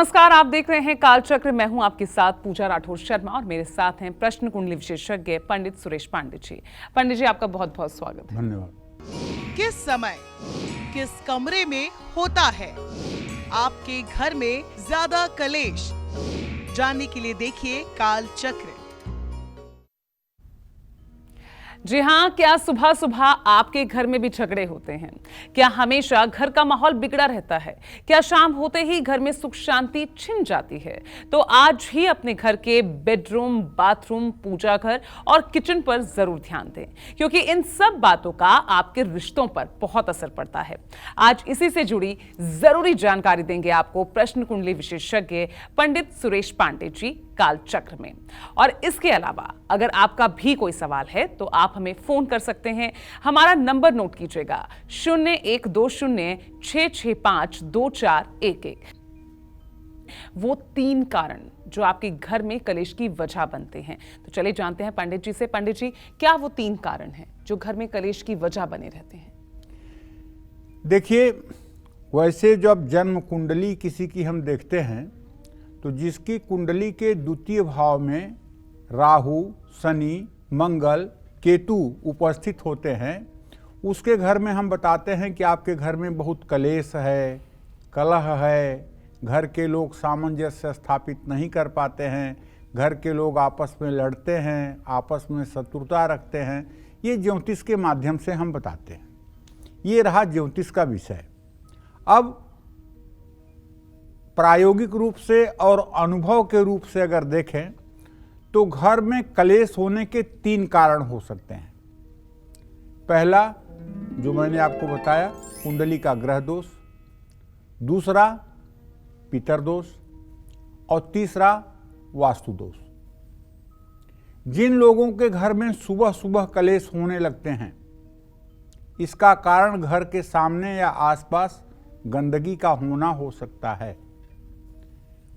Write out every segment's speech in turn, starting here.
नमस्कार, आप देख रहे हैं कालचक्र। मैं हूं आपके साथ पूजा राठौर शर्मा और मेरे साथ हैं प्रश्न कुंडली विशेषज्ञ पंडित सुरेश पांडे जी। पंडित जी, आपका बहुत बहुत स्वागत है। धन्यवाद। किस समय किस कमरे में होता है आपके घर में ज्यादा कलेश? जानने के लिए देखिए कालचक्र। जी हाँ, क्या सुबह सुबह आपके घर में भी झगड़े होते हैं? क्या हमेशा घर का माहौल बिगड़ा रहता है? क्या शाम होते ही घर में सुख शांति छिन जाती है? तो आज ही अपने घर के बेडरूम, बाथरूम, पूजा घर और किचन पर जरूर ध्यान दें, क्योंकि इन सब बातों का आपके रिश्तों पर बहुत असर पड़ता है। आज इसी से जुड़ी जरूरी जानकारी देंगे आपको प्रश्न कुंडली विशेषज्ञ पंडित सुरेश पांडे जी कालचक्र में। और इसके अलावा अगर आपका भी कोई सवाल है तो आप हमें फोन कर सकते हैं। हमारा नंबर नोट कीजिएगा 012066524111। वो 3 कारण जो आपके घर में कलेश की वजह बनते हैं। तो चलिए जानते हैं पंडित जी से। पंडित जी, क्या वो 3 कारण हैं जो घर में कलेश की वजह बने रहते हैं? देखिए, वैसे जब जन्म कुंडली किसी की हम देखते हैं तो जिसकी कुंडली के द्वितीय भाव में राहु, शनि, मंगल, केतु उपस्थित होते हैं, उसके घर में हम बताते हैं कि आपके घर में बहुत कलेश है, कलह है, घर के लोग सामंजस्य स्थापित नहीं कर पाते हैं, घर के लोग आपस में लड़ते हैं, आपस में शत्रुता रखते हैं। ये ज्योतिष के माध्यम से हम बताते हैं। ये रहा ज्योतिष का विषय। अब प्रायोगिक रूप से और अनुभव के रूप से अगर देखें तो घर में कलेश होने के 3 कारण हो सकते हैं। पहला, जो मैंने आपको बताया, कुंडली का ग्रह दोष। दूसरा, पितर दोष। और तीसरा, वास्तु दोष। जिन लोगों के घर में सुबह सुबह कलेश होने लगते हैं, इसका कारण घर के सामने या आसपास गंदगी का होना हो सकता है।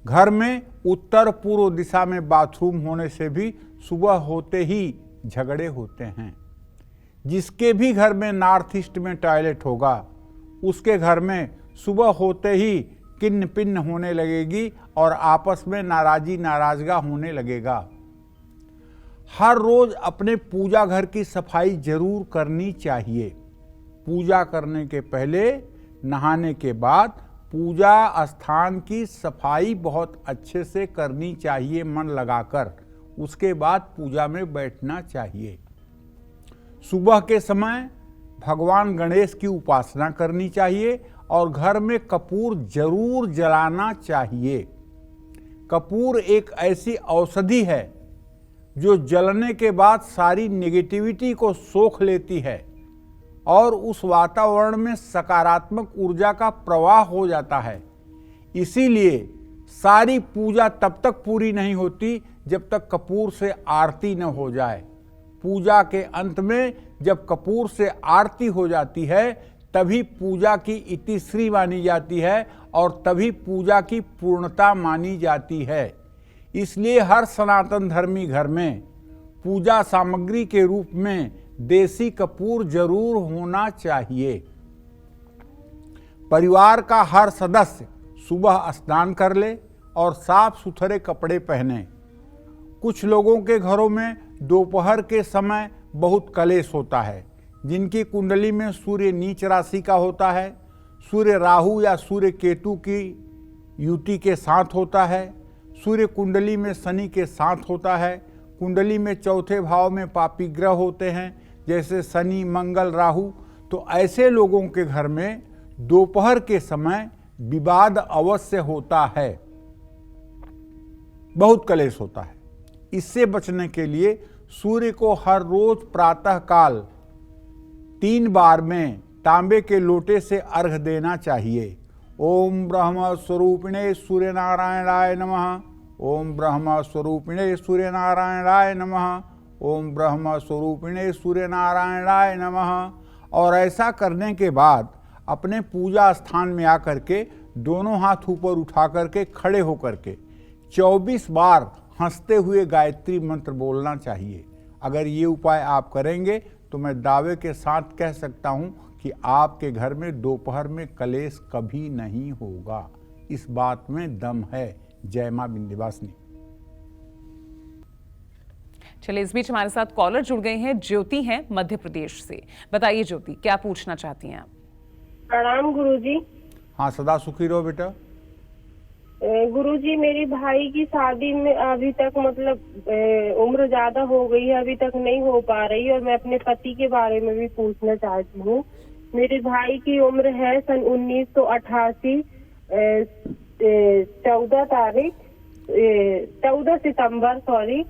घर में उत्तर पूर्व दिशा में बाथरूम होने से भी सुबह होते ही झगड़े होते हैं। जिसके भी घर में नॉर्थ ईस्ट में टॉयलेट होगा, उसके घर में सुबह होते ही किन्न पिन्न होने लगेगी और आपस में नाराजगा होने लगेगा। हर रोज अपने पूजा घर की सफाई जरूर करनी चाहिए। पूजा करने के पहले, नहाने के बाद पूजा स्थान की सफाई बहुत अच्छे से करनी चाहिए मन लगाकर। उसके बाद पूजा में बैठना चाहिए। सुबह के समय भगवान गणेश की उपासना करनी चाहिए और घर में कपूर जरूर जलाना चाहिए। कपूर एक ऐसी औषधि है जो जलने के बाद सारी नेगेटिविटी को सोख लेती है और उस वातावरण में सकारात्मक ऊर्जा का प्रवाह हो जाता है। इसीलिए सारी पूजा तब तक पूरी नहीं होती जब तक कपूर से आरती न हो जाए। पूजा के अंत में जब कपूर से आरती हो जाती है, तभी पूजा की इतिश्री मानी जाती है और तभी पूजा की पूर्णता मानी जाती है। इसलिए हर सनातन धर्मी घर में पूजा सामग्री के रूप में देसी कपूर जरूर होना चाहिए। परिवार का हर सदस्य सुबह स्नान कर ले और साफ सुथरे कपड़े पहने। कुछ लोगों के घरों में दोपहर के समय बहुत कलेश होता है। जिनकी कुंडली में सूर्य नीच राशि का होता है, सूर्य राहु या सूर्य केतु की युति के साथ होता है, सूर्य कुंडली में शनि के साथ होता है, कुंडली में चौथे भाव में पापी ग्रह होते हैं जैसे शनि, मंगल, राहु, तो ऐसे लोगों के घर में दोपहर के समय विवाद अवश्य होता है, बहुत कलेश होता है। इससे बचने के लिए सूर्य को हर रोज प्रातः काल 3 बार में तांबे के लोटे से अर्घ देना चाहिए। ओम ब्रह्म स्वरूपिणे सूर्य नारायणाय नमः। ओम ब्रह्म स्वरूपिणे सूर्य नारायणाय नमः। ओम ब्रह्म स्वरूपिणे सूर्य नारायणाय नमः। और ऐसा करने के बाद अपने पूजा स्थान में आकर के दोनों हाथ ऊपर उठा करके खड़े होकर के 24 बार हंसते हुए गायत्री मंत्र बोलना चाहिए। अगर ये उपाय आप करेंगे तो मैं दावे के साथ कह सकता हूँ कि आपके घर में दोपहर में कलेश कभी नहीं होगा। इस बात में दम है। जय मां विंध्यवासिनी। चलिए, इस बीच हमारे साथ कॉलर जुड़ गए हैं। ज्योति हैं मध्य प्रदेश से। बताइए ज्योति, क्या पूछना चाहती हैं आप? प्रणाम गुरुजी। हाँ, सदा सुखी रहो बेटा। गुरुजी, मेरी भाई की शादी में अभी तक मतलब उम्र ज्यादा हो गई है, अभी तक नहीं हो पा रही, और मैं अपने पति के बारे में भी पूछना चाहती हूँ। मेरे भाई की उम्र है सन 1988, 14 सितंबर, सॉरी।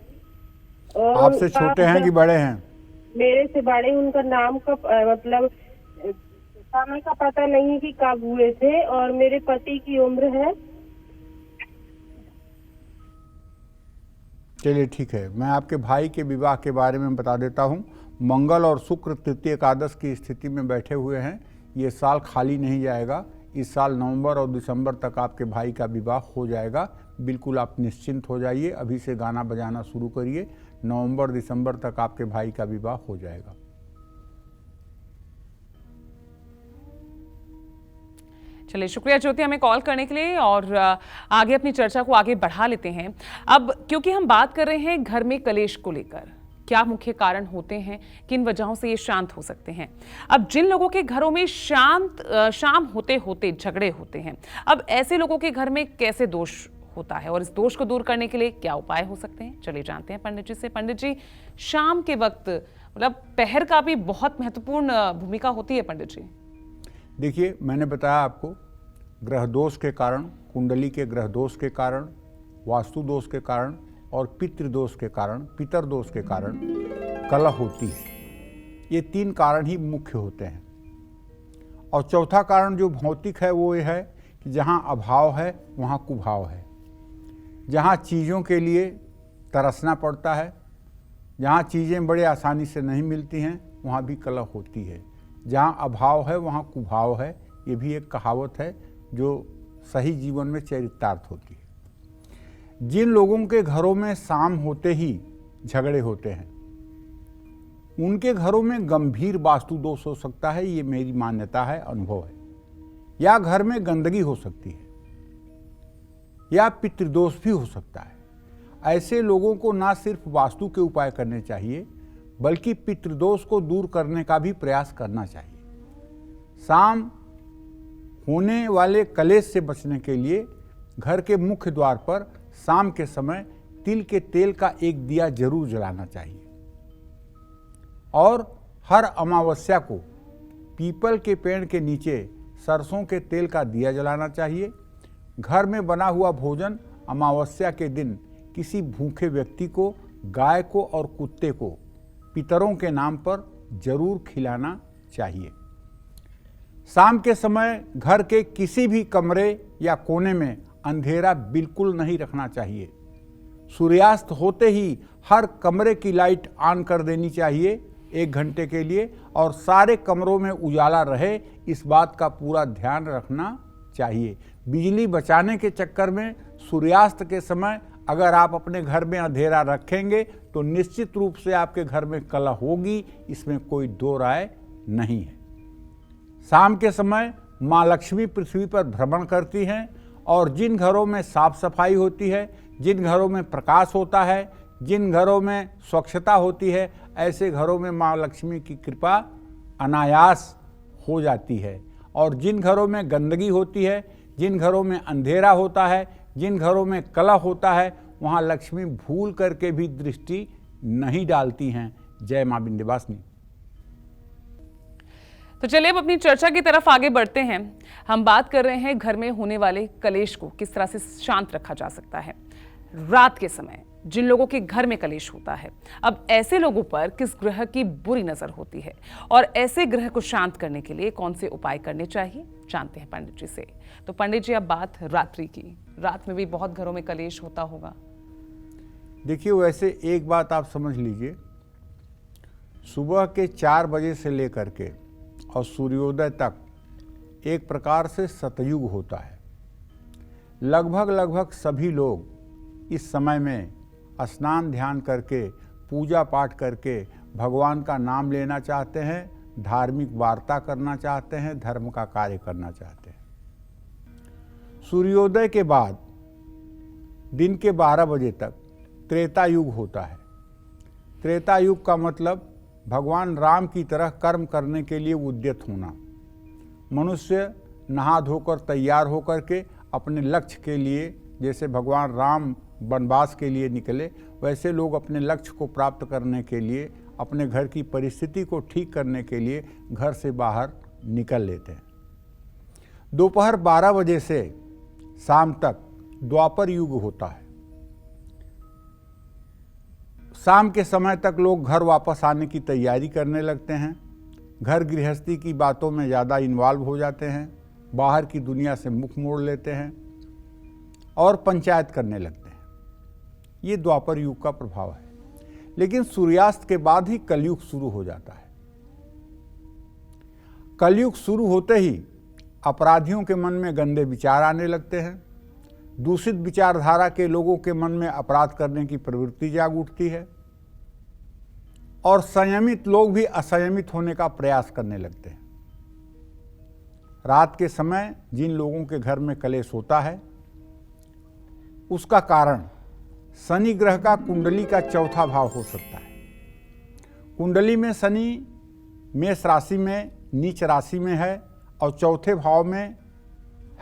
और आपसे छोटे हैं कि बड़े हैं? मेरे से बड़े। उनका नाम का मतलब समय का पता नहीं कि कब हुए थे। और मेरे पति की उम्र है। चलिए ठीक है, मैं आपके भाई के विवाह के बारे में बता देता हूँ। मंगल और शुक्र तृतीय एकादश की स्थिति में बैठे हुए हैं। ये साल खाली नहीं जाएगा। इस साल नवंबर और दिसंबर तक आपके भाई का विवाह हो जाएगा। बिल्कुल आप निश्चिंत हो जाइए, अभी से गाना बजाना शुरू करिए। नवंबर दिसंबर तक आपके भाई का विवाह हो जाएगा। चलिए, शुक्रिया ज्योति हमें कॉल करने के लिए, और आगे अपनी चर्चा को आगे बढ़ा लेते हैं। अब क्योंकि हम बात कर रहे हैं घर में कलेश को लेकर, क्या मुख्य कारण होते हैं, किन वजहों से ये शांत हो सकते हैं। अब जिन लोगों के घरों में शाम होते होते झगड़े होते हैं, अब ऐसे लोगों के घर में कैसे दोष होता है और इस दोष को दूर करने के लिए क्या उपाय हो सकते हैं, चलिए जानते हैं पंडित जी से। पंडित जी, शाम के वक्त मतलब पहर का भी बहुत महत्वपूर्ण भूमिका होती है पंडित जी। देखिए, मैंने बताया आपको, ग्रह दोष के कारण, कुंडली के ग्रह दोष के कारण, वास्तु दोष के कारण और पितृदोष के कारण, पितर दोष के कारण कलह होती है। ये 3 कारण ही मुख्य होते हैं। और चौथा कारण जो भौतिक है वो ये है कि जहाँ अभाव है वहाँ कुभाव है। जहाँ चीज़ों के लिए तरसना पड़ता है, जहाँ चीज़ें बड़े आसानी से नहीं मिलती हैं, वहाँ भी कलह होती है। जहाँ अभाव है वहाँ कुभाव है। ये भी एक कहावत है जो सही जीवन में चरितार्थ होती है। जिन लोगों के घरों में शाम होते ही झगड़े होते हैं, उनके घरों में गंभीर वास्तु दोष हो सकता है। ये मेरी मान्यता है, अनुभव है। या घर में गंदगी हो सकती है, या पितृदोष भी हो सकता है। ऐसे लोगों को ना सिर्फ वास्तु के उपाय करने चाहिए, बल्कि पितृदोष को दूर करने का भी प्रयास करना चाहिए। शाम होने वाले कलेश से बचने के लिए घर के मुख्य द्वार पर शाम के समय तिल के तेल का एक दिया जरूर जलाना चाहिए। और हर अमावस्या को पीपल के पेड़ के नीचे सरसों के तेल का दिया जलाना चाहिए। घर में बना हुआ भोजन अमावस्या के दिन किसी भूखे व्यक्ति को, गाय को और कुत्ते को पितरों के नाम पर जरूर खिलाना चाहिए। शाम के समय घर के किसी भी कमरे या कोने में अंधेरा बिल्कुल नहीं रखना चाहिए। सूर्यास्त होते ही हर कमरे की लाइट ऑन कर देनी चाहिए 1 घंटे के लिए, और सारे कमरों में उजाला रहे, इस बात का पूरा ध्यान रखना चाहिए। बिजली बचाने के चक्कर में सूर्यास्त के समय अगर आप अपने घर में अंधेरा रखेंगे तो निश्चित रूप से आपके घर में कलह होगी, इसमें कोई दो राय नहीं है। शाम के समय माँ लक्ष्मी पृथ्वी पर भ्रमण करती हैं, और जिन घरों में साफ सफाई होती है, जिन घरों में प्रकाश होता है, जिन घरों में स्वच्छता होती है, ऐसे घरों में माँ लक्ष्मी की कृपा अनायास हो जाती है। और जिन घरों में गंदगी होती है, जिन घरों में अंधेरा होता है, जिन घरों में कलह होता है, वहाँ लक्ष्मी भूल करके भी दृष्टि नहीं डालती हैं। जय माँ विंध्यवासिनी। तो चलिए अब अपनी चर्चा की तरफ आगे बढ़ते हैं। हम बात कर रहे हैं घर में होने वाले कलेश को किस तरह से शांत रखा जा सकता है। रात के समय जिन लोगों के घर में कलेश होता है, अब ऐसे लोगों पर किस ग्रह की बुरी नजर होती है और ऐसे ग्रह को शांत करने के लिए कौन से उपाय करने चाहिए, जानते हैं पंडित जी से। तो पंडित जी, अब बात रात्रि की, रात में भी बहुत घरों में कलेश होता होगा। देखिए, वैसे एक बात आप समझ लीजिए, सुबह के 4 बजे से लेकर के और सूर्योदय तक एक प्रकार से सतयुग होता है। लगभग सभी लोग इस समय में स्नान ध्यान करके, पूजा पाठ करके भगवान का नाम लेना चाहते हैं, धार्मिक वार्ता करना चाहते हैं, धर्म का कार्य करना चाहते हैं। सूर्योदय के बाद दिन के 12 बजे तक त्रेता युग होता है। त्रेता युग का मतलब भगवान राम की तरह कर्म करने के लिए उद्यत होना। मनुष्य नहा धोकर तैयार होकर के अपने लक्ष्य के लिए, जैसे भगवान राम वनवास के लिए निकले, वैसे लोग अपने लक्ष्य को प्राप्त करने के लिए, अपने घर की परिस्थिति को ठीक करने के लिए घर से बाहर निकल लेते हैं। दोपहर 12 बजे से शाम तक द्वापर युग होता है। शाम के समय तक लोग घर वापस आने की तैयारी करने लगते हैं, घर गृहस्थी की बातों में ज़्यादा इन्वॉल्व हो जाते हैं, बाहर की दुनिया से मुख मोड़ लेते हैं और पंचायत करने लगते हैं। ये द्वापर युग का प्रभाव है। लेकिन सूर्यास्त के बाद ही कलयुग शुरू हो जाता है। कलयुग शुरू होते ही अपराधियों के मन में गंदे विचार आने लगते हैं। दूषित विचारधारा के लोगों के मन में अपराध करने की प्रवृत्ति जाग उठती है और संयमित लोग भी असंयमित होने का प्रयास करने लगते हैं। रात के समय जिन लोगों के घर में कलेश होता है, उसका कारण शनि ग्रह का कुंडली का चौथा भाव हो सकता है। कुंडली में शनि मेष राशि में नीच राशि में है और चौथे भाव में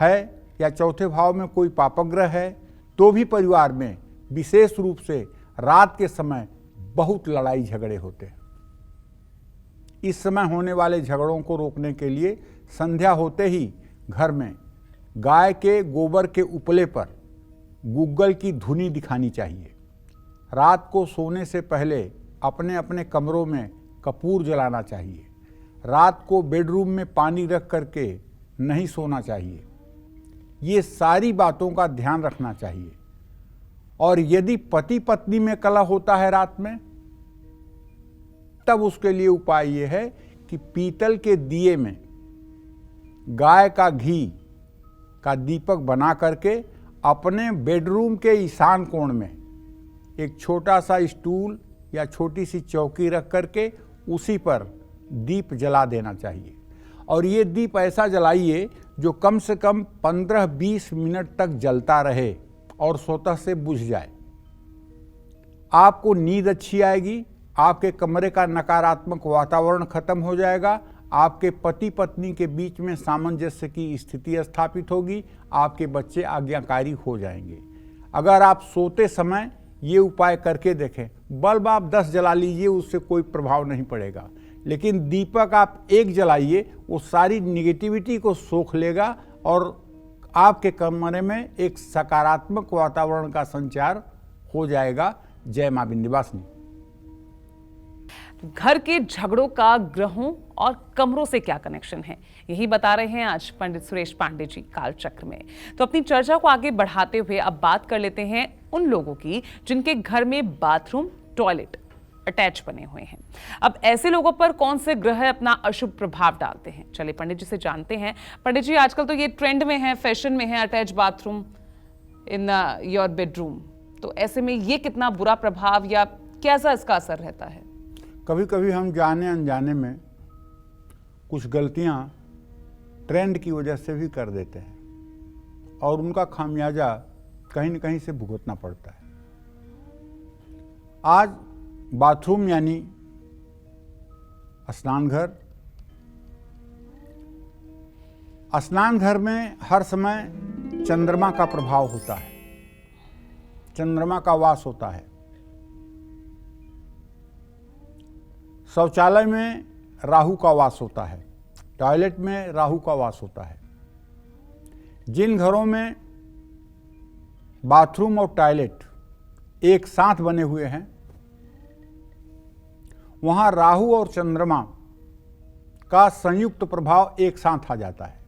है या चौथे भाव में कोई पापक ग्रह है, तो भी परिवार में विशेष रूप से रात के समय बहुत लड़ाई झगड़े होते हैं। इस समय होने वाले झगड़ों को रोकने के लिए संध्या होते ही घर में गाय के गोबर के उपले पर गुग्गल की धुनी दिखानी चाहिए। रात को सोने से पहले अपने अपने कमरों में कपूर जलाना चाहिए। रात को बेडरूम में पानी रख करके नहीं सोना चाहिए। ये सारी बातों का ध्यान रखना चाहिए। और यदि पति पत्नी में कलह होता है रात में, तब उसके लिए उपाय ये है कि पीतल के दिए में गाय का घी का दीपक बना करके अपने बेडरूम के ईशान कोण में एक छोटा सा स्टूल या छोटी सी चौकी रख करके उसी पर दीप जला देना चाहिए। और ये दीप ऐसा जलाइए जो कम से कम 15-20 मिनट तक जलता रहे और स्वतः से बुझ जाए। आपको नींद अच्छी आएगी, आपके कमरे का नकारात्मक वातावरण खत्म हो जाएगा, आपके पति पत्नी के बीच में सामंजस्य की स्थिति स्थापित होगी, आपके बच्चे आज्ञाकारी हो जाएंगे। अगर आप सोते समय ये उपाय करके देखें, बल्ब आप 10 जला लीजिए, उससे कोई प्रभाव नहीं पड़ेगा, लेकिन दीपक आप एक जलाइए, वो सारी निगेटिविटी को सोख लेगा और आपके कमरे में एक सकारात्मक वातावरण का संचार हो जाएगा। जय मां विंध्यवासिनी। घर के झगड़ों का ग्रहों और कमरों से क्या कनेक्शन है, यही बता रहे हैं आज पंडित सुरेश पांडे जी कालचक्र में। तो अपनी चर्चा को आगे बढ़ाते हुए अब बात कर लेते हैं उन लोगों की जिनके घर में बाथरूम टॉयलेट अटैच बने हुए हैं। अब ऐसे लोगों पर कौन से ग्रह अपना अशुभ प्रभाव डालते हैं, चलिए पंडित जी से जानते हैं। पंडित जी, आजकल तो ये ट्रेंड में है, फैशन में है, attach bathroom in your bedroom. तो ऐसे में ये कितना बुरा प्रभाव या कैसा इसका असर रहता है? कभी कभी हम जाने अनजाने में कुछ गलतियां ट्रेंड की वजह से भी कर देते हैं और उनका खामियाजा कहीं न कहीं से भुगतना पड़ता है। आज बाथरूम यानी स्नान घर, स्नान घर में हर समय चंद्रमा का प्रभाव होता है, चंद्रमा का वास होता है। शौचालय में राहु का वास होता है, टॉयलेट में राहु का वास होता है। जिन घरों में बाथरूम और टॉयलेट एक साथ बने हुए हैं, वहां राहु और चंद्रमा का संयुक्त प्रभाव एक साथ आ जाता है।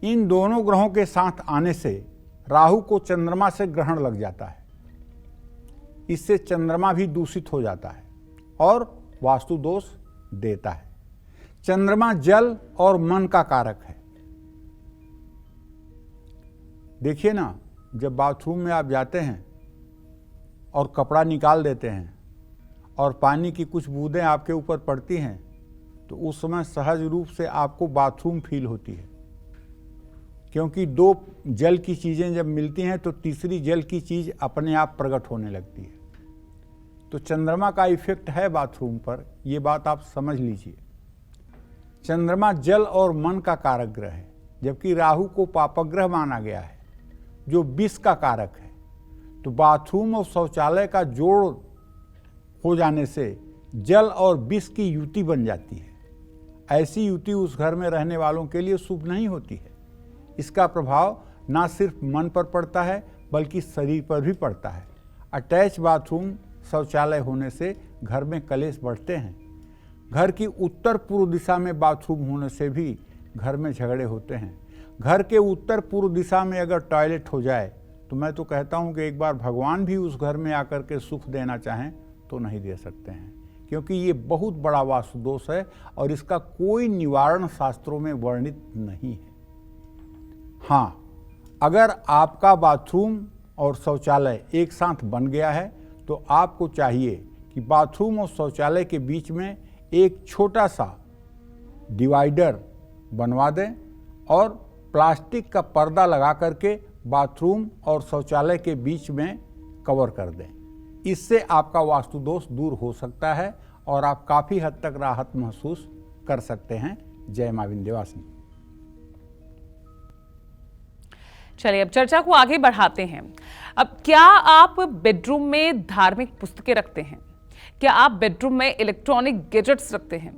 इन दोनों ग्रहों के साथ आने से राहु को चंद्रमा से ग्रहण लग जाता है। इससे चंद्रमा भी दूषित हो जाता है और वास्तु दोष देता है। चंद्रमा जल और मन का कारक है। देखिए ना, जब बाथरूम में आप जाते हैं और कपड़ा निकाल देते हैं और पानी की कुछ बूंदें आपके ऊपर पड़ती हैं, तो उस समय सहज रूप से आपको बाथरूम फील होती है। क्योंकि दो जल की चीज़ें जब मिलती हैं तो तीसरी जल की चीज़ अपने आप प्रकट होने लगती है। तो चंद्रमा का इफेक्ट है बाथरूम पर, ये बात आप समझ लीजिए। चंद्रमा जल और मन का कारक ग्रह है, जबकि राहु को पापग्रह माना गया है जो विष का कारक है। तो बाथरूम और शौचालय का जोड़ हो जाने से जल और विष की युति बन जाती है। ऐसी युति उस घर में रहने वालों के लिए शुभ नहीं होती है। इसका प्रभाव ना सिर्फ मन पर पड़ता है बल्कि शरीर पर भी पड़ता है। अटैच बाथरूम शौचालय होने से घर में कलेश बढ़ते हैं। घर की उत्तर पूर्व दिशा में बाथरूम होने से भी घर में झगड़े होते हैं। घर के उत्तर पूर्व दिशा में अगर टॉयलेट हो जाए तो मैं तो कहता हूं कि एक बार भगवान भी उस घर में आकर के सुख देना चाहें तो नहीं दे सकते हैं, क्योंकि ये बहुत बड़ा वास्तु दोष है और इसका कोई निवारण शास्त्रों में वर्णित नहीं है। हाँ, अगर आपका बाथरूम और शौचालय एक साथ बन गया है तो आपको चाहिए कि बाथरूम और शौचालय के बीच में एक छोटा सा डिवाइडर बनवा दें और प्लास्टिक का पर्दा लगा करके बाथरूम और शौचालय के बीच में कवर कर दें। इससे आपका वास्तु दोष दूर हो सकता है और आप काफ़ी हद तक राहत महसूस कर सकते हैं। जय मां विंध्यवासिनी। चलिए अब चर्चा को आगे बढ़ाते हैं। अब क्या आप बेडरूम में धार्मिक पुस्तकें रखते हैं? क्या आप बेडरूम में इलेक्ट्रॉनिक गैजेट्स रखते हैं?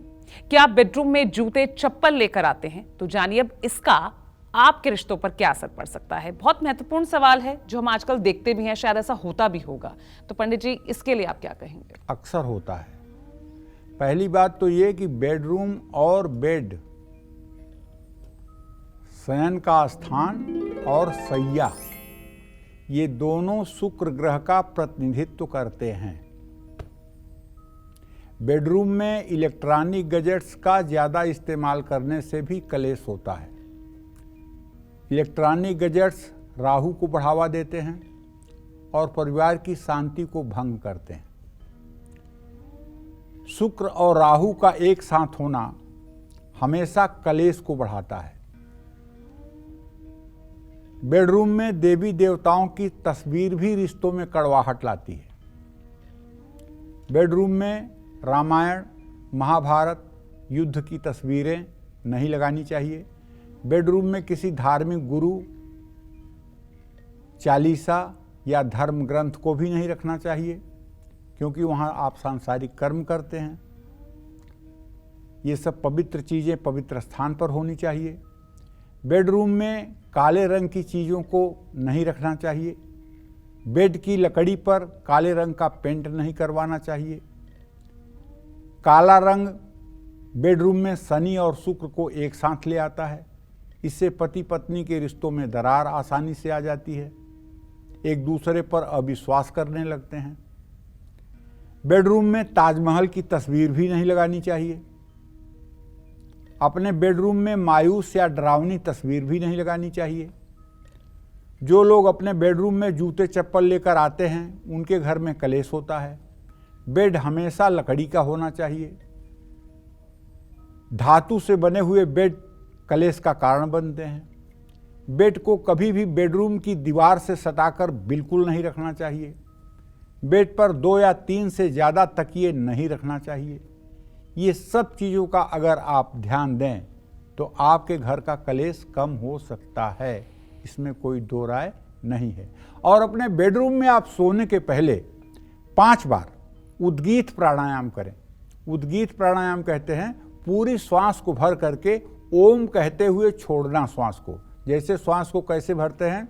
क्या आप बेडरूम में जूते चप्पल लेकर आते हैं? तो जानिए अब इसका आपके रिश्तों पर क्या असर पड़ सकता है। बहुत महत्वपूर्ण सवाल है जो हम आजकल देखते भी हैं, शायद ऐसा होता भी होगा। तो पंडित जी, इसके लिए आप क्या कहेंगे? अक्सर होता है। पहली बात तो ये कि बेडरूम और बेड, शयन का स्थान और शैया, ये दोनों शुक्र ग्रह का प्रतिनिधित्व करते हैं। बेडरूम में इलेक्ट्रॉनिक गैजेट्स का ज़्यादा इस्तेमाल करने से भी कलेश होता है। इलेक्ट्रॉनिक गैजेट्स राहु को बढ़ावा देते हैं और परिवार की शांति को भंग करते हैं। शुक्र और राहु का एक साथ होना हमेशा कलेश को बढ़ाता है। बेडरूम में देवी देवताओं की तस्वीर भी रिश्तों में कड़वाहट लाती है। बेडरूम में रामायण, महाभारत, युद्ध की तस्वीरें नहीं लगानी चाहिए। बेडरूम में किसी धार्मिक गुरु, चालीसा या धर्म ग्रंथ को भी नहीं रखना चाहिए, क्योंकि वहाँ आप सांसारिक कर्म करते हैं। ये सब पवित्र चीज़ें पवित्र स्थान पर होनी चाहिए। बेडरूम में काले रंग की चीज़ों को नहीं रखना चाहिए। बेड की लकड़ी पर काले रंग का पेंट नहीं करवाना चाहिए। काला रंग बेडरूम में शनि और शुक्र को एक साथ ले आता है। इससे पति पत्नी के रिश्तों में दरार आसानी से आ जाती है, एक दूसरे पर अविश्वास करने लगते हैं। बेडरूम में ताजमहल की तस्वीर भी नहीं लगानी चाहिए। अपने बेडरूम में मायूस या डरावनी तस्वीर भी नहीं लगानी चाहिए। जो लोग अपने बेडरूम में जूते चप्पल लेकर आते हैं उनके घर में कलेश होता है। बेड हमेशा लकड़ी का होना चाहिए। धातु से बने हुए बेड कलेश का कारण बनते हैं। बेड को कभी भी बेडरूम की दीवार से सटाकर बिल्कुल नहीं रखना चाहिए। बेड पर 2 या 3 से ज़्यादा तकिए नहीं रखना चाहिए। ये सब चीज़ों का अगर आप ध्यान दें तो आपके घर का कलेश कम हो सकता है, इसमें कोई दो राय नहीं है। और अपने बेडरूम में आप सोने के पहले 5 बार उद्गीत प्राणायाम करें। उद्गीत प्राणायाम कहते हैं पूरी श्वास को भर करके ओम कहते हुए छोड़ना श्वास को। जैसे श्वास को कैसे भरते हैं,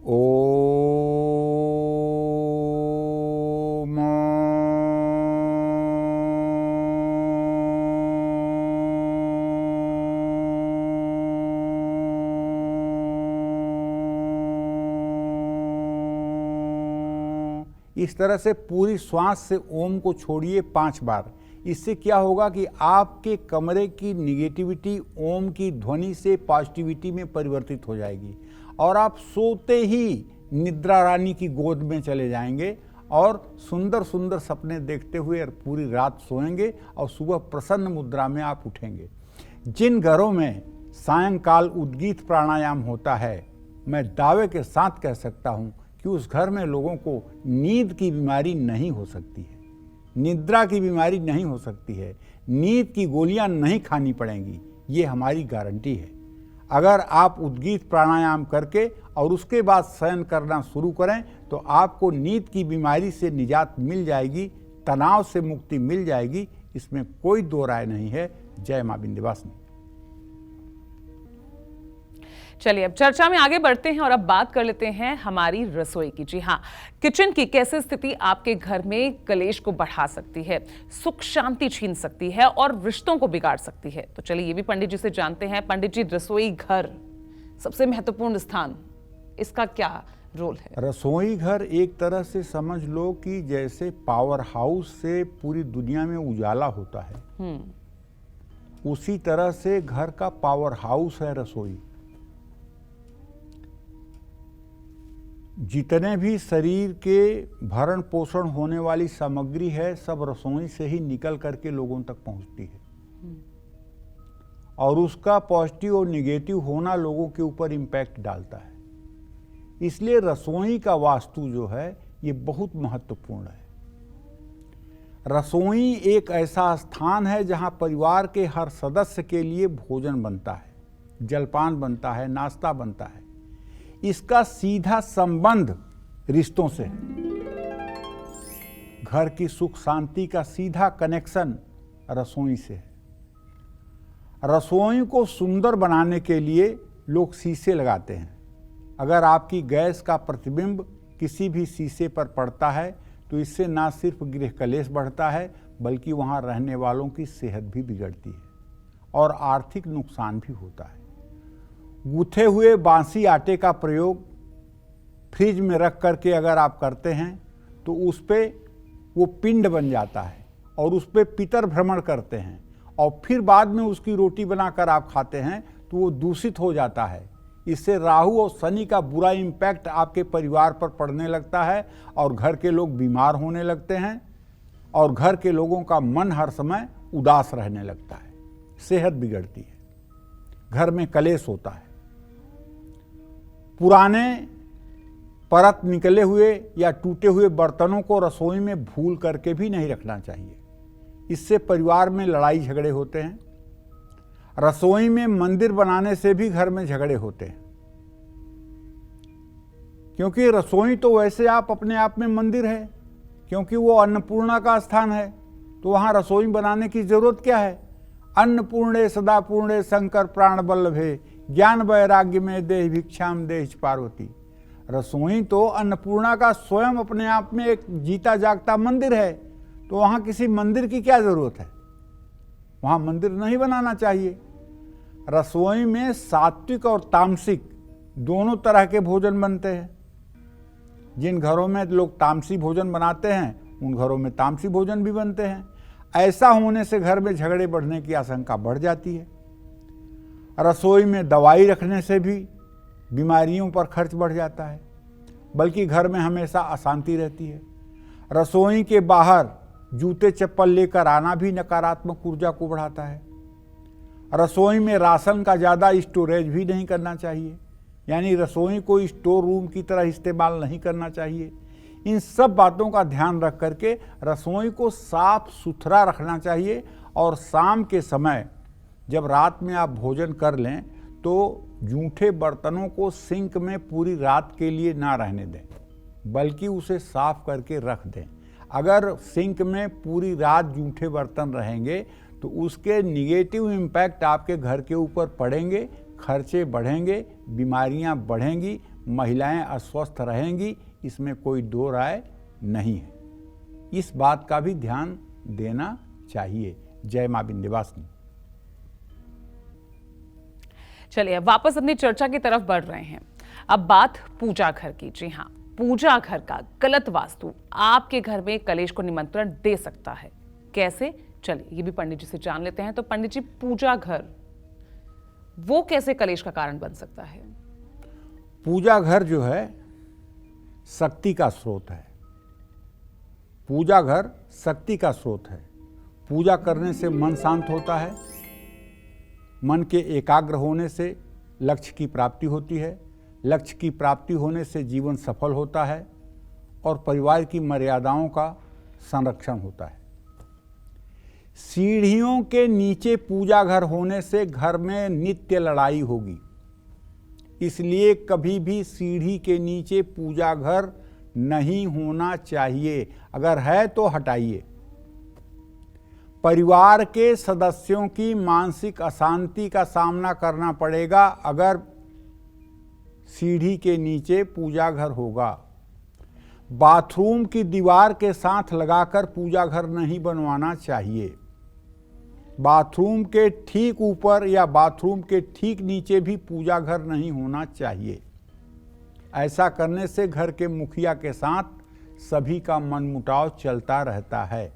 ओम, इस तरह से पूरी श्वास से ओम को छोड़िए 5 बार। इससे क्या होगा कि आपके कमरे की निगेटिविटी ओम की ध्वनि से पॉजिटिविटी में परिवर्तित हो जाएगी और आप सोते ही निद्रा रानी की गोद में चले जाएंगे और सुंदर सुंदर सपने देखते हुए पूरी रात सोएंगे और सुबह प्रसन्न मुद्रा में आप उठेंगे। जिन घरों में सायंकाल उद्गीत प्राणायाम होता है, मैं दावे के साथ कह सकता हूं कि उस घर में लोगों को नींद की बीमारी नहीं हो सकती है, निद्रा की बीमारी नहीं हो सकती है, नींद की गोलियां नहीं खानी पड़ेंगी। ये हमारी गारंटी है। अगर आप उद्गीत प्राणायाम करके और उसके बाद शयन करना शुरू करें तो आपको नींद की बीमारी से निजात मिल जाएगी, तनाव से मुक्ति मिल जाएगी, इसमें कोई दो राय नहीं है। जय मां विंध्यवासिनी। चलिए अब चर्चा में आगे बढ़ते हैं और अब बात कर लेते हैं हमारी रसोई की। जी हाँ, किचन की कैसे स्थिति आपके घर में कलेश को बढ़ा सकती है, सुख शांति छीन सकती है और रिश्तों को बिगाड़ सकती है। तो चलिए ये भी पंडित जी से जानते हैं। पंडित जी, रसोई घर सबसे महत्वपूर्ण स्थान, इसका क्या रोल है? रसोई घर एक तरह से समझ लो कि जैसे पावर हाउस से पूरी दुनिया में उजाला होता है, उसी तरह से घर का पावर हाउस है रसोई। जितने भी शरीर के भरण पोषण होने वाली सामग्री है, सब रसोई से ही निकल करके लोगों तक पहुंचती है और उसका पॉजिटिव और निगेटिव होना लोगों के ऊपर इम्पैक्ट डालता है। इसलिए रसोई का वास्तु जो है ये बहुत महत्वपूर्ण है। रसोई एक ऐसा स्थान है जहां परिवार के हर सदस्य के लिए भोजन बनता है, जलपान बनता है, नाश्ता बनता है। इसका सीधा संबंध रिश्तों से है। घर की सुख शांति का सीधा कनेक्शन रसोई से है। रसोई को सुंदर बनाने के लिए लोग शीशे लगाते हैं। अगर आपकी गैस का प्रतिबिंब किसी भी शीशे पर पड़ता है तो इससे ना सिर्फ गृह कलेश बढ़ता है बल्कि वहां रहने वालों की सेहत भी बिगड़ती है और आर्थिक नुकसान भी होता है। गूथे हुए बासी आटे का प्रयोग फ्रिज में रख करके अगर आप करते हैं तो उस पर वो पिंड बन जाता है और उस पर पितर भ्रमण करते हैं और फिर बाद में उसकी रोटी बनाकर आप खाते हैं तो वो दूषित हो जाता है। इससे राहु और शनि का बुरा इम्पैक्ट आपके परिवार पर पड़ने लगता है और घर के लोग बीमार होने लगते हैं और घर के लोगों का मन हर समय उदास रहने लगता है, सेहत बिगड़ती है, घर में कलेश होता है। पुराने परत निकले हुए या टूटे हुए बर्तनों को रसोई में भूल करके भी नहीं रखना चाहिए, इससे परिवार में लड़ाई झगड़े होते हैं। रसोई में मंदिर बनाने से भी घर में झगड़े होते हैं, क्योंकि रसोई तो वैसे आप अपने आप में मंदिर है, क्योंकि वो अन्नपूर्णा का स्थान है, तो वहां रसोई बनाने की जरूरत क्या है? अन्नपूर्णे सदा पूर्णे शंकर प्राण बल्लभे ज्ञान वैराग्य में देह भिक्षाम देह पार्वती। रसोई तो अन्नपूर्णा का स्वयं अपने आप में एक जीता जागता मंदिर है, तो वहां किसी मंदिर की क्या जरूरत है? वहां मंदिर नहीं बनाना चाहिए। रसोई में सात्विक और तामसिक दोनों तरह के भोजन बनते हैं। जिन घरों में लोग तामसी भोजन बनाते हैं उन घरों में तामसी भोजन भी बनते हैं। ऐसा होने से घर में झगड़े बढ़ने की आशंका बढ़ जाती है। रसोई में दवाई रखने से भी बीमारियों पर खर्च बढ़ जाता है, बल्कि घर में हमेशा अशांति रहती है। रसोई के बाहर जूते चप्पल लेकर आना भी नकारात्मक ऊर्जा को बढ़ाता है। रसोई में राशन का ज़्यादा स्टोरेज भी नहीं करना चाहिए, यानी रसोई को स्टोर रूम की तरह इस्तेमाल नहीं करना चाहिए। इन सब बातों का ध्यान रख करके रसोई को साफ सुथरा रखना चाहिए और शाम के समय जब रात में आप भोजन कर लें तो जूठे बर्तनों को सिंक में पूरी रात के लिए ना रहने दें, बल्कि उसे साफ करके रख दें। अगर सिंक में पूरी रात जूठे बर्तन रहेंगे तो उसके निगेटिव इम्पैक्ट आपके घर के ऊपर पड़ेंगे, खर्चे बढ़ेंगे, बीमारियां बढ़ेंगी, महिलाएं अस्वस्थ रहेंगी, इसमें कोई दो राय नहीं है। इस बात का भी ध्यान देना चाहिए। जय मां विंध्यवासिनी। चलिए अब वापस अपनी चर्चा की तरफ बढ़ रहे हैं। अब बात पूजा घर की। जी हाँ, पूजा घर का गलत वास्तु आपके घर में कलेश को निमंत्रण दे सकता है। कैसे? चलिए ये भी पंडित जी से जान लेते हैं। तो पंडित जी, पूजा घर वो कैसे कलेश का कारण बन सकता है? पूजा घर जो है शक्ति का स्रोत है। पूजा घर शक्ति का स्रोत है। पूजा करने से मन शांत होता है, मन के एकाग्र होने से लक्ष्य की प्राप्ति होती है, लक्ष्य की प्राप्ति होने से जीवन सफल होता है और परिवार की मर्यादाओं का संरक्षण होता है। सीढ़ियों के नीचे पूजा घर होने से घर में नित्य लड़ाई होगी, इसलिए कभी भी सीढ़ी के नीचे पूजा घर नहीं होना चाहिए, अगर है तो हटाइए। परिवार के सदस्यों की मानसिक अशांति का सामना करना पड़ेगा अगर सीढ़ी के नीचे पूजा घर होगा। बाथरूम की दीवार के साथ लगाकर पूजा घर नहीं बनवाना चाहिए। बाथरूम के ठीक ऊपर या बाथरूम के ठीक नीचे भी पूजा घर नहीं होना चाहिए। ऐसा करने से घर के मुखिया के साथ सभी का मनमुटाव चलता रहता है।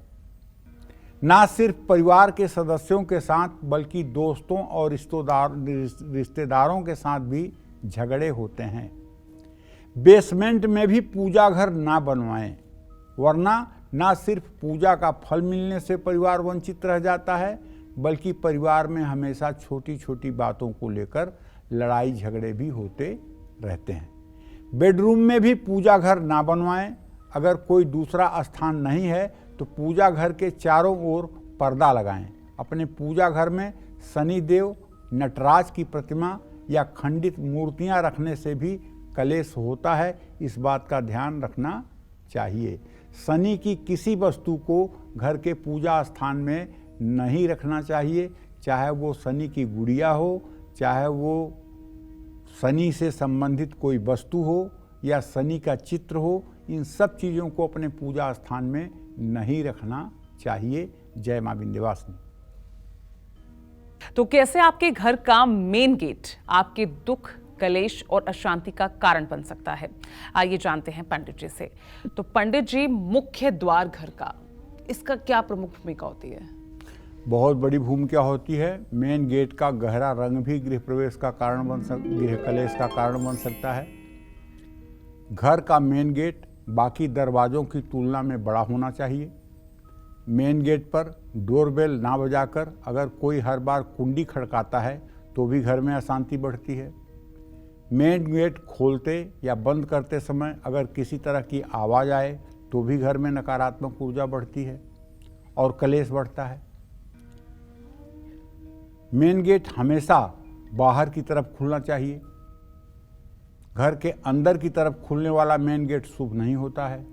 ना सिर्फ परिवार के सदस्यों के साथ बल्कि दोस्तों और रिश्तेदारों के साथ भी झगड़े होते हैं। बेसमेंट में भी पूजा घर ना बनवाएं, वरना ना सिर्फ पूजा का फल मिलने से परिवार वंचित रह जाता है, बल्कि परिवार में हमेशा छोटी छोटी बातों को लेकर लड़ाई झगड़े भी होते रहते हैं। बेडरूम में भी पूजा घर ना बनवाएं। अगर कोई दूसरा स्थान नहीं है तो पूजा घर के चारों ओर पर्दा लगाएं। अपने पूजा घर में शनिदेव, नटराज की प्रतिमा या खंडित मूर्तियां रखने से भी कलेश होता है, इस बात का ध्यान रखना चाहिए। शनि की किसी वस्तु को घर के पूजा स्थान में नहीं रखना चाहिए, चाहे वो शनि की गुड़िया हो, चाहे वो शनि से संबंधित कोई वस्तु हो या शनि का चित्र हो। इन सब चीज़ों को अपने पूजा स्थान में नहीं रखना चाहिए। जय मां विंध्यवासिनी। तो कैसे आपके घर का मेन गेट आपके दुख, कलेश और अशांति का कारण बन सकता है, आइए जानते हैं पंडित जी से। तो पंडित जी, मुख्य द्वार घर का, इसका क्या प्रमुख भूमिका होती है? बहुत बड़ी भूमिका होती है। मेन गेट का गहरा रंग भी गृह प्रवेश का कारण गृह कलेश का कारण बन सकता है। घर का मेन गेट बाकी दरवाज़ों की तुलना में बड़ा होना चाहिए। मेन गेट पर डोरबेल ना बजाकर अगर कोई हर बार कुंडी खड़काता है तो भी घर में अशांति बढ़ती है। मेन गेट खोलते या बंद करते समय अगर किसी तरह की आवाज़ आए तो भी घर में नकारात्मक ऊर्जा बढ़ती है और कलेश बढ़ता है। मेन गेट हमेशा बाहर की तरफ खुलना चाहिए। घर के अंदर की तरफ खुलने वाला मेन गेट शुभ नहीं होता है।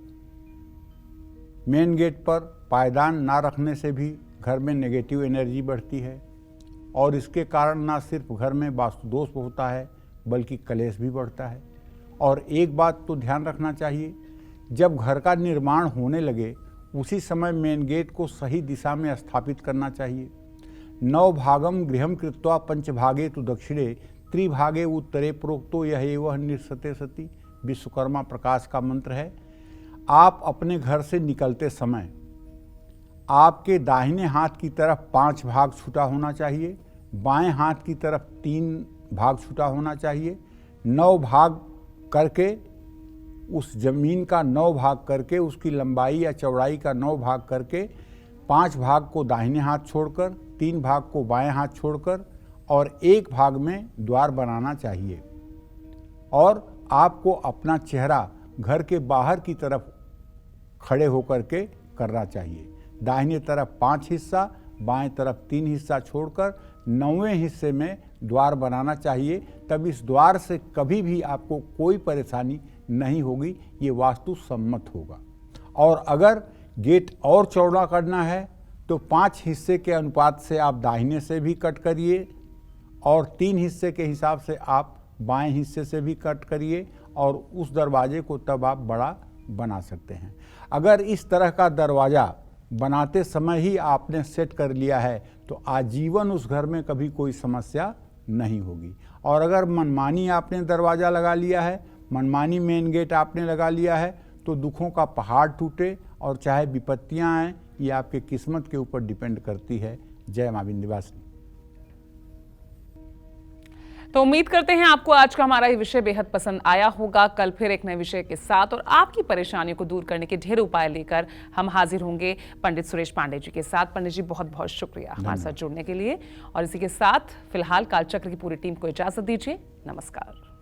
मेन गेट पर पायदान ना रखने से भी घर में नेगेटिव एनर्जी बढ़ती है और इसके कारण ना सिर्फ घर में वास्तु दोष होता है बल्कि कलेश भी बढ़ता है। और एक बात तो ध्यान रखना चाहिए, जब घर का निर्माण होने लगे उसी समय मेन गेट को सही दिशा में स्थापित करना चाहिए। 9 भागम गृहम कृत्वा पंचभागे तु दक्षिणे त्रिभागे उत्तरे प्रोक्तो यह एवं निसते सती विश्वकर्मा प्रकाश का मंत्र है। आप अपने घर से निकलते समय आपके दाहिने हाथ की तरफ 5 भाग छूटा होना चाहिए, बाएं हाथ की तरफ 3 भाग छूटा होना चाहिए। 9 भाग करके उस जमीन का 9 भाग करके उसकी लंबाई या चौड़ाई का 9 भाग करके 5 भाग को दाहिने हाथ छोड़कर, 3 भाग को बाएं हाथ छोड़कर और 1 भाग में द्वार बनाना चाहिए। और आपको अपना चेहरा घर के बाहर की तरफ खड़े होकर के करना चाहिए। दाहिने तरफ 5 हिस्सा, बाएं तरफ 3 हिस्सा छोड़कर 9वें हिस्से में द्वार बनाना चाहिए। तब इस द्वार से कभी भी आपको कोई परेशानी नहीं होगी, ये वास्तु सम्मत होगा। और अगर गेट और चौड़ा करना है तो 5 हिस्से के अनुपात से आप दाहिने से भी कट करिए और 3 हिस्से के हिसाब से आप बाएं हिस्से से भी कट करिए और उस दरवाजे को तब आप बड़ा बना सकते हैं। अगर इस तरह का दरवाज़ा बनाते समय ही आपने सेट कर लिया है तो आजीवन उस घर में कभी कोई समस्या नहीं होगी। और अगर मनमानी आपने दरवाज़ा लगा लिया है, मनमानी मेन गेट आपने लगा लिया है तो दुखों का पहाड़ टूटे और चाहे विपत्तियां आएँ, ये आपके किस्मत के ऊपर डिपेंड करती है। जय मां विंध्यवासिनी। तो उम्मीद करते हैं आपको आज का हमारा ये विषय बेहद पसंद आया होगा। कल फिर एक नए विषय के साथ और आपकी परेशानियों को दूर करने के ढेर उपाय लेकर हम हाजिर होंगे पंडित सुरेश पांडे जी के साथ। पंडित जी बहुत बहुत शुक्रिया हमारे साथ जुड़ने के लिए। और इसी के साथ फिलहाल कालचक्र की पूरी टीम को इजाजत दीजिए। नमस्कार।